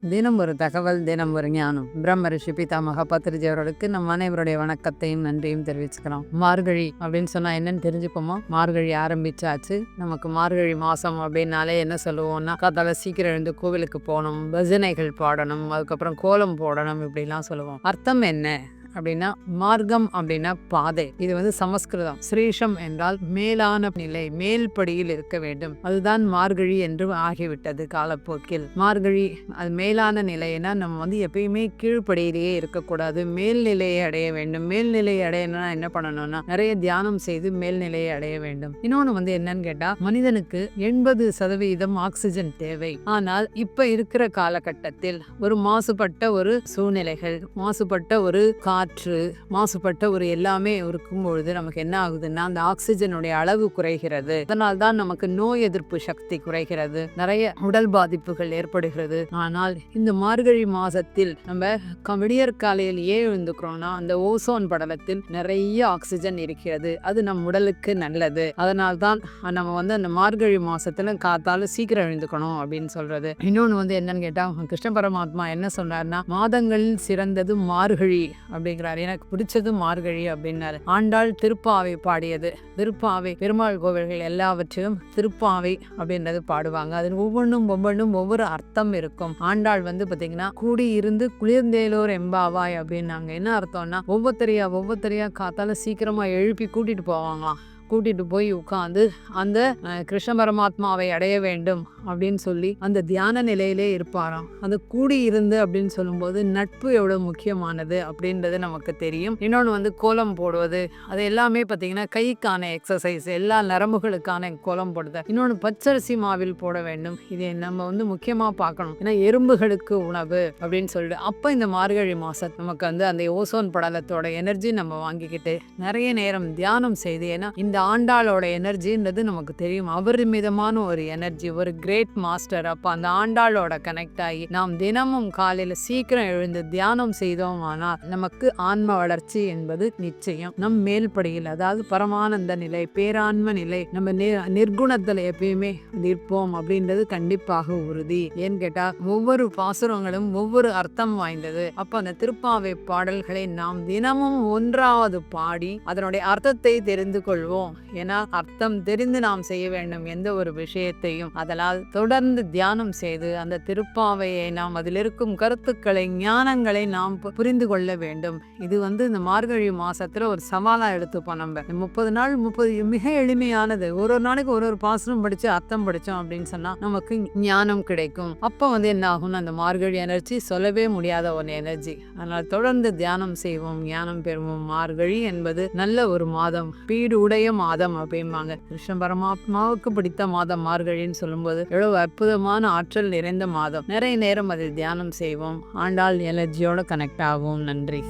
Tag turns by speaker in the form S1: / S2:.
S1: தினம் ஒரு தகவல், தினம் ஒரு ஞானம். பிரம்ம ரிஷி பிதாமக பத்ரிஜி அவர்களுக்கு நம் அனைவருடைய வணக்கத்தையும் நன்றியும் தெரிவிச்சுக்கிறோம். மார்கழி அப்படின்னு சொன்னா என்னன்னு தெரிஞ்சுப்போமா? மார்கழி ஆரம்பிச்சாச்சு. நமக்கு மார்கழி மாசம் அப்படின்னாலே என்ன சொல்லுவோம்னா, காத்தால சீக்கிரம் எழுந்து கோவிலுக்கு போகணும், பஜனைகள் பாடணும், அதுக்கப்புறம் கோலம் போடணும், இப்படிலாம் சொல்லுவோம். அர்த்தம் என்ன அப்படின்னா, மார்க்கம் அப்படின்னா பாதை. இது வந்து சமஸ்கிருதம். ஸ்ரீஷம் என்றால் மேலான நிலை, மேல்படியில் இருக்க வேண்டும். அதுதான் மார்கழி என்று ஆகிவிட்டது காலப்போக்கில். மார்கழி அது மேலான நிலைன்னா நம்ம வந்து எப்பயுமே கீழ்ப்படியிலேயே இருக்கக்கூடாது, மேல்நிலையை அடைய வேண்டும். மேல்நிலையை அடையணும்னா என்ன பண்ணணும்னா, நிறைய தியானம் செய்து மேல்நிலையை அடைய வேண்டும். இன்னொன்று வந்து என்னன்னு கேட்டா, மனிதனுக்கு 80% ஆக்சிஜன் தேவை. ஆனால் இப்ப இருக்கிற காலகட்டத்தில் ஒரு மாசுபட்ட ஒரு சூழ்நிலைகள், மாசுபட்ட ஒரு காற்று, மாசுபட்ட ஒரு எல்லாமே இருக்கும் பொழுது நமக்கு என்ன ஆகுதுன்னா, அந்த ஆக்சிஜனுடைய அளவு குறைகிறது. அதனால் தான் நமக்கு நோய் எதிர்ப்பு சக்தி குறைகிறது, நிறைய உடல் பாதிப்புகள் ஏற்படுகிறது. ஆனால் இந்த மார்கழி மாசத்தில் நம்ம விடியற் காலையில் ஏன் எழுந்துக்கிறோம்னா, அந்த ஓசோன் படலத்தில் நிறைய ஆக்சிஜன் இருக்கிறது. அது நம் உடலுக்கு நல்லது. அதனால் தான் நம்ம வந்து அந்த மார்கழி மாசத்துல காத்தால சீக்கிரம் எழுந்துக்கணும் அப்படின்னு சொல்றது. இன்னொன்று வந்து என்னன்னு கேட்டா, கிருஷ்ண பரமாத்மா என்ன சொன்னார்னா, மாதங்களில் சிறந்தது மார்கழி அப்படிங்கிறார். எனக்கு பிடிச்சது மார்கழி அப்படின்னாரு. ஆண்டாள் திருப்பாவை பாடியது. திருப்பாவை பெருமாள் கோவில்கள் எல்லாவற்றிலும் திருப்பாவை அப்படின்றது பாடுவாங்க. அதில் ஒவ்வொன்றும் ஒவ்வொரு அர்த்தம் இருக்கும். ஆண்டாள் வந்து பாத்தீங்கன்னா, கூடி இருந்து குளிர்ந்தேலோர் எம்பாவாய் அப்படின்னாங்க. என்ன அர்த்தம்னா, ஒவ்வொருத்தரையா காத்தால சீக்கிரமா எழுப்பி கூட்டிட்டு போவாங்களாம். கூட்டிட்டு போய் உட்காந்து அந்த கிருஷ்ண பரமாத்மாவை அடைய வேண்டும் அப்படின்னு சொல்லி அந்த தியான நிலையிலே இருப்பாராம். அந்த கூடி இருந்து அப்படின்னு சொல்லும்போது நட்பு எவ்வளவு முக்கியமானது அப்படின்றது நமக்கு தெரியும். இன்னொன்று வந்து கோலம் போடுவது, அது எல்லாமே பார்த்தீங்கன்னா கைக்கான எக்ஸசைஸ், எல்லா நரம்புகளுக்கான கோலம் போடுது. இன்னொன்று பச்சரிசி மாவில் போட வேண்டும். இதை நம்ம வந்து முக்கியமாக பார்க்கணும். ஏன்னா எறும்புகளுக்கு உணவு அப்படின்னு சொல்லிட்டு அப்போ இந்த மார்கழி மாசம் நமக்கு வந்து அந்த ஓசோன் படலத்தோட எனர்ஜி நம்ம வாங்கிக்கிட்டு நிறைய நேரம் தியானம் செய்து, ஏன்னா இந்த ஆண்டாளோட எனர்ஜின்றது நமக்கு தெரியும். அவர் மீதமான ஒரு எனர்ஜி, ஒரு கிரேட் மாஸ்டர். அப்ப அந்த ஆண்டாளோட கனெக்ட் ஆகி நாம் தினமும் காலையில சீக்கிரம் எழுந்து தியானம் செய்தோம் ஆனால் நமக்கு ஆன்ம வளர்ச்சி என்பது நிச்சயம். நம் மேல்படியில், அதாவது பரமானந்த நிலை, பேரான்ம நிலை, நம்ம நிர்குணத்துல எப்பயுமே நிற்போம் அப்படின்றது கண்டிப்பாக உறுதி. ஏன்னு கேட்டா, ஒவ்வொரு பாசுரங்களும் ஒவ்வொரு அர்த்தம் வாய்ந்தது. அப்ப அந்த திருப்பாவை பாடல்களை நாம் தினமும் ஒன்றாவது பாடி அதனுடைய அர்த்தத்தை தெரிந்து கொள்வோம். ஏன்னா அர்த்தம் தெரிந்து நாம் செய்ய வேண்டும் எந்த ஒரு விஷயத்தையும். அதனால் தொடர்ந்து தியானம் செய்து அந்த திருப்பாவையை நாம் அதில் இருக்கும் கருத்துக்களை, ஞானங்களை நாம் புரிந்து கொள்ள வேண்டும். இது வந்து இந்த மார்கழி மாசத்துல ஒரு சவாலா எடுத்துப்போம். நம்ம 30 நாள் 30 மிக எளிமையானது. ஒரு நாளைக்கு ஒரு பாசனம் படிச்சு அர்த்தம் படிச்சோம் அப்படின்னு சொன்னா நமக்கு ஞானம் கிடைக்கும். அப்ப வந்து என்ன ஆகும், அந்த மார்கழி எனர்ஜி சொல்லவே முடியாத ஒரு எனர்ஜி. அதனால் தொடர்ந்து தியானம் செய்வோம், ஞானம் பெறுவோம். மார்கழி என்பது நல்ல ஒரு மாதம், பீடு உடைய மாதம் அப்படிம்பாங்க. கிருஷ்ண பரமாத்மாவுக்கு பிடித்த மாதம் மார்கழின்னு சொல்லும்போது எவ்வளவு அற்புதமான ஆற்றல் நிறைந்த மாதம். நிறைய நேரம் அதில் தியானம் செய்வோம். ஆண்டாள் எனர்ஜியோட கனெக்ட் ஆகும். நன்றி.